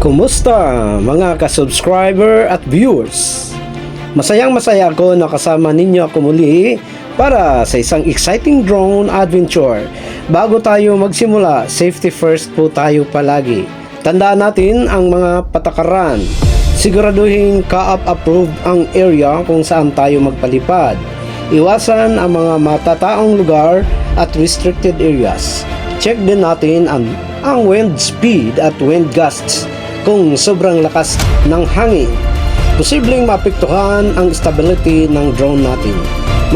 Kumusta mga ka-subscriber at viewers? Masayang-masaya ako na kasama ninyo ako muli para sa isang exciting drone adventure. Bago tayo magsimula, safety first po tayo palagi. Tandaan natin ang mga patakaran. Siguraduhin CAAP approved ang area kung saan tayo magpalipad. Iwasan ang mga matataong lugar at restricted areas. Check din natin ang wind speed at wind gusts. Kung sobrang lakas ng hangin, posibleng maapektuhan ang stability ng drone natin.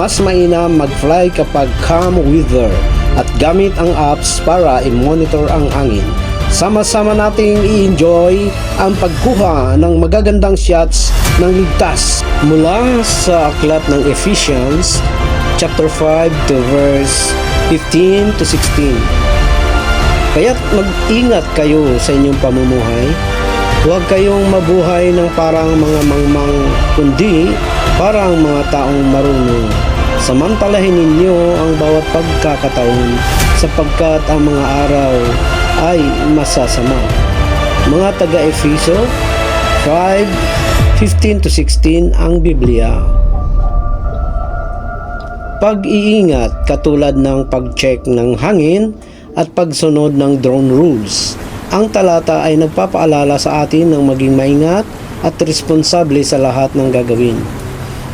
Mas mainam mag-fly kapag calm weather at gamit ang apps para i-monitor ang hangin. Sama-sama nating i-enjoy ang pagkuha ng magagandang shots ng ligtas mula sa aklat ng Ephesians chapter 5 to verse 15 to 16. Kaya't mag-ingat kayo sa inyong pamumuhay. Huwag kayong mabuhay ng parang mga mangmang, kundi parang mga taong marunong. Samantalahin ninyo ang bawat pagkakataon sapagkat ang mga araw ay masasama. Mga taga-Efeso 5:15 to 16 ang Biblia. Pag-iingat katulad ng pag-check ng hangin at pagsunod ng drone rules. Ang talata ay nagpapaalala sa atin ng maging maingat at responsable sa lahat ng gagawin.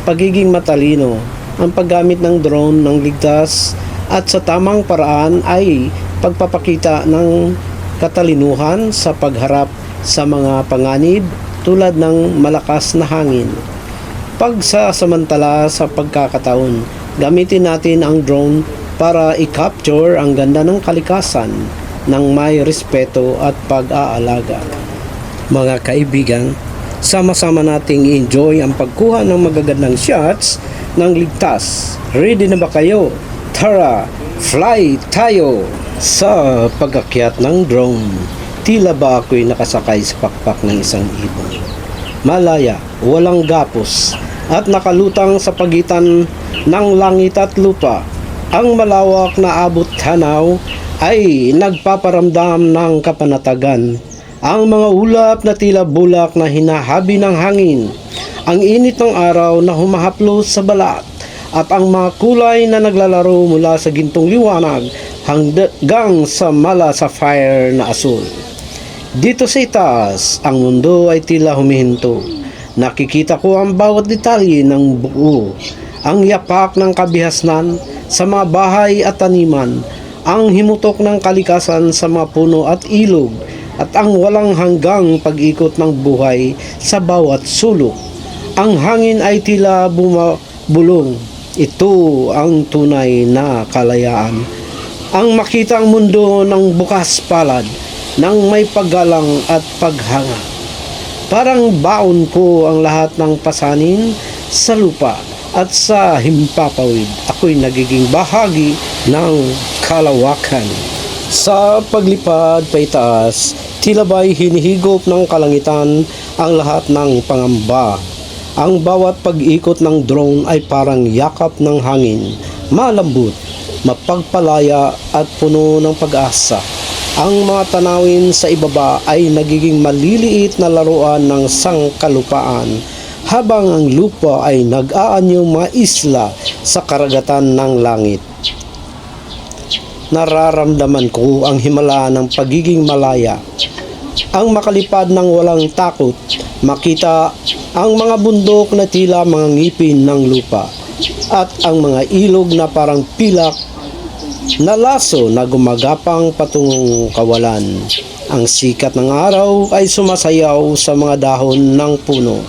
Pagiging matalino, ang paggamit ng drone ng ligtas at sa tamang paraan ay pagpapakita ng katalinuhan sa pagharap sa mga panganib tulad ng malakas na hangin. Pagsasamantala sa pagkakataon, gamitin natin ang drone para i-capture ang ganda ng kalikasan ng may respeto at pag-aalaga. Mga kaibigan, sama-sama nating i-enjoy ang pagkuha ng magagandang shots ng ligtas. Ready na ba kayo? Tara, fly tayo! Sa pag-akyat ng drone, tila ba ako'y nakasakay sa pakpak ng isang ibon. Malaya, walang gapos, at nakalutang sa pagitan ng langit at lupa. Ang malawak na abot tanaw ay nagpaparamdam ng kapanatagan. Ang mga ulap na tila bulak na hinahabi ng hangin, ang init ng araw na humahaplos sa balat, at ang mga kulay na naglalaro mula sa gintong liwanag hanggang sa mala sapphire na asul. Dito sa itaas, ang mundo ay tila humihinto. Nakikita ko ang bawat detalye ng buo, ang yapak ng kabihasnan sa mga bahay at taniman, ang himutok ng kalikasan sa mga puno at ilog, at ang walang hanggang pag-ikot ng buhay sa bawat sulok. Ang hangin ay tila bumabulong. Ito ang tunay na kalayaan. Ang makita ang mundo ng bukas palad, ng may paggalang at paghanga. Parang baon ko ang lahat ng pasanin sa lupa at sa himpapawid. Ako'y nagiging bahagi ng kalawakan. Sa paglipad paitaas, tila ba'y hinihigop ng kalangitan ang lahat ng pangamba. Ang bawat pag-ikot ng drone ay parang yakap ng hangin, malambot, mapagpalaya at puno ng pag-asa. Ang mga tanawin sa ibaba ay nagiging maliliit na laruan ng sangkalupaan, habang ang lupa ay nag-aanyong mga isla sa karagatan ng langit. Nararamdaman ko ang himala ng pagiging malaya, ang makalipad ng walang takot, makita ang mga bundok na tila mga ngipin ng lupa, at ang mga ilog na parang pilak na laso na gumagapang patungong kawalan. Ang sikat ng araw ay sumasayaw sa mga dahon ng puno,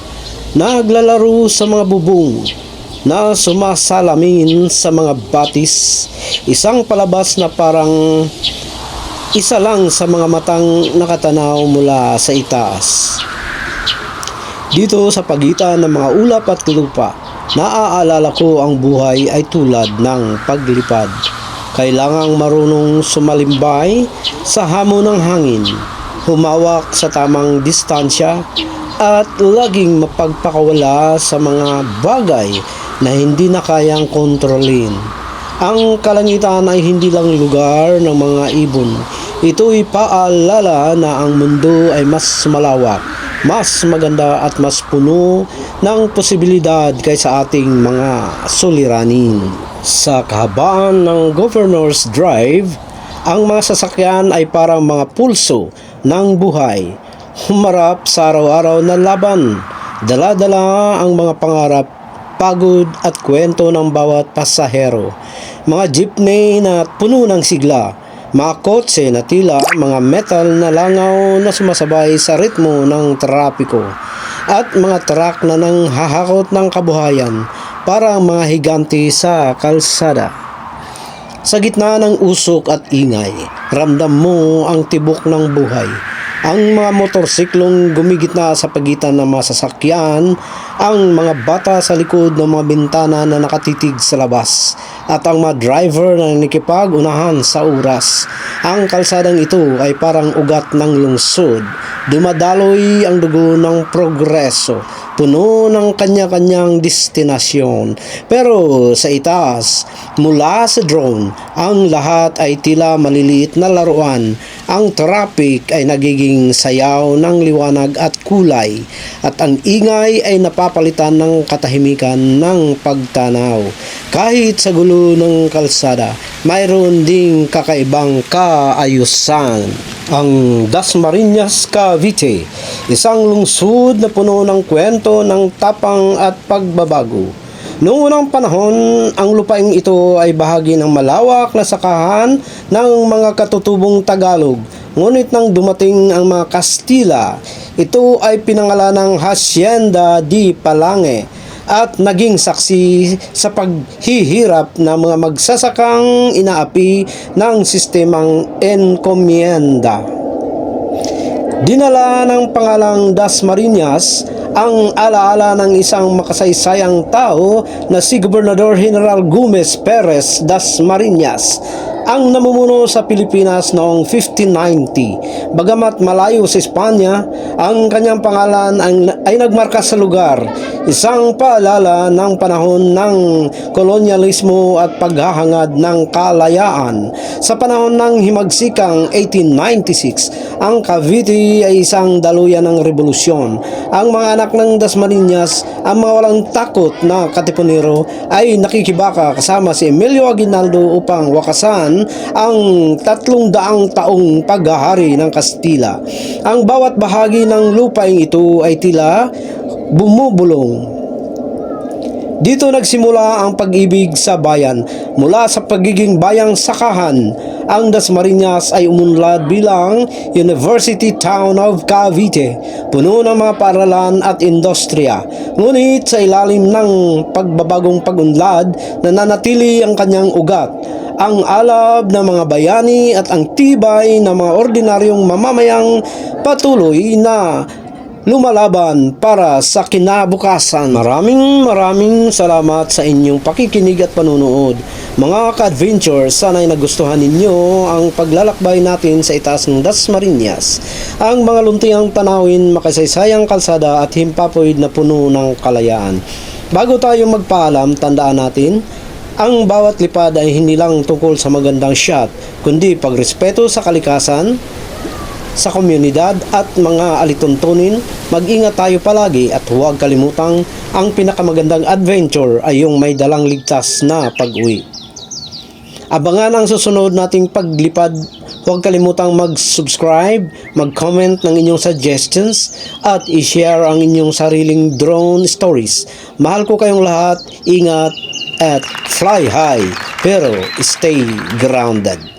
naglalaro sa mga bubong, na sumasalamin sa mga batis, isang palabas na parang isa lang sa mga matang nakatanaw mula sa itaas. Dito sa pagitan ng mga ulap at lupa, naaalala ko ang buhay ay tulad ng paglipad. Kailangang marunong sumalimbay sa hamon ng hangin, humawak sa tamang distansya, at laging mapagpakawala sa mga bagay na hindi na kayang kontrolin. Ang kalangitan ay hindi lang lugar ng mga ibon. Ito'y paalala na ang mundo ay mas malawak, mas maganda at mas puno ng posibilidad kaysa ating mga suliranin. Sa kahabaan ng Governor's Drive, ang mga sasakyan ay parang mga pulso ng buhay. Humarap sa araw-araw na laban, dala-dala ang mga pangarap, pagod at kwento ng bawat pasahero. Mga jeepney na puno ng sigla, mga kotse na tila mga metal na langaw na sumasabay sa ritmo ng trapiko, at mga truck na nanghahakot ng kabuhayan parang mga higante sa kalsada. Sa gitna ng usok at ingay, ramdam mo ang tibok ng buhay. Ang mga motorsiklong gumigitna sa pagitan ng mga sasakyan, ang mga bata sa likod ng mga bintana na nakatitig sa labas, at ang mga driver na nakikipag-unahan sa oras. Ang kalsadang ito ay parang ugat ng lungsod. Dumadaloy ang dugo ng progreso, puno ng kanya-kanyang destinasyon. Pero sa itaas, mula sa drone, ang lahat ay tila maliliit na laruan. Ang traffic ay nagiging sayaw ng liwanag at kulay, at ang ingay ay napapalitan ng katahimikan ng pagtanaw. Kahit sa gulo ng kalsada, mayroon ding kakaibang kaayusan. Ang Dasmariñas, Cavite, isang lungsod na puno ng kwento ng tapang at pagbabago. Noong unang panahon, ang lupaing ito ay bahagi ng malawak na sakahan ng mga katutubong Tagalog. Ngunit nang dumating ang mga Kastila, ito ay pinangalan ng Hacienda de Palange at naging saksi sa paghihirap ng mga magsasakang inaapi ng sistemang enkomienda. Dinala ng pangalang Dasmariñas ang alaala ng isang makasaysayang tao na si Gobernador General Gomez Perez Dasmariñas, ang namumuno sa Pilipinas noong 1590. Bagamat malayo sa Espanya, ang kanyang pangalan ay nagmarka sa lugar, isang paalala ng panahon ng kolonyalismo at paghahangad ng kalayaan. Sa panahon ng himagsikang 1896, ang Cavite ay isang daluyan ng revolusyon. Ang mga anak ng Dasmariñas, ang mga walang takot na katipunero, ay nakikibaka kasama si Emilio Aguinaldo upang wakasan ang 300 taong paghahari ng Kastila. Ang bawat bahagi ng lupaing ito ay tila bumubulong. Dito nagsimula ang pag-ibig sa bayan. Mula sa pagiging bayang sakahan, ang Dasmariñas ay umunlad bilang University Town of Cavite, puno ng mga paaralan at industriya. Ngunit sa ilalim ng pagbabagong pagunlad, nananatili ang kanyang ugat, ang alab ng mga bayani at ang tibay ng mga ordinaryong mamamayang patuloy na lumalaban para sa kinabukasan. Maraming salamat sa inyong pakikinig at panunood. Mga ka-adventure, sana'y nagustuhan ninyo ang paglalakbay natin sa itaas ng Dasmariñas. Ang mga luntiang tanawin, makasaysayang kalsada at himpapawid na puno ng kalayaan. Bago tayo magpaalam, tandaan natin, ang bawat lipad ay hindi lang tungkol sa magandang shot, kundi pagrespeto sa kalikasan, sa komunidad at mga alituntunin. Mag-ingat tayo palagi at huwag kalimutang ang pinakamagandang adventure ay yung may dalang ligtas na pag-uwi. Abangan ang susunod nating paglipad. Huwag kalimutang mag-subscribe, mag-comment ng inyong suggestions at i-share ang inyong sariling drone stories. Mahal ko kayong lahat. Ingat at fly high pero stay grounded.